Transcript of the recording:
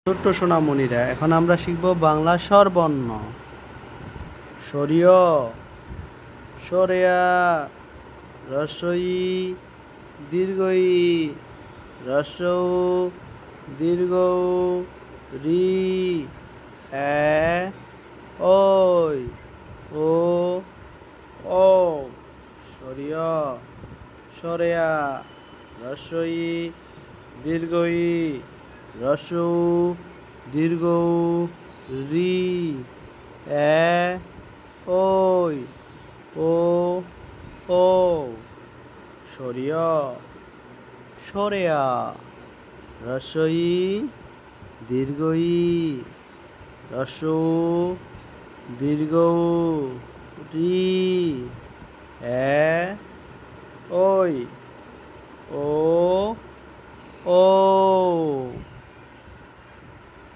ছোট্ট সোনামণিরা, এখন আমরা শিখব বাংলা স্বরবর্ণ। সরিয়, সরেয়া, রস্বই, দীর্ঘই, রস্বউ, দীর্ঘউ, রি, এ, ওই, ও, ও। সরিয়, সরেয়া, রস্বই, দীর্ঘই, রস্বউ, দীর্ঘউ, রি, এ, ওই, ও, ও। সরিয়, সরেয়া, রস্বই, দীর্ঘই, রস্বউ, দীর্ঘউ, রি, এ, ওই, ও, ও।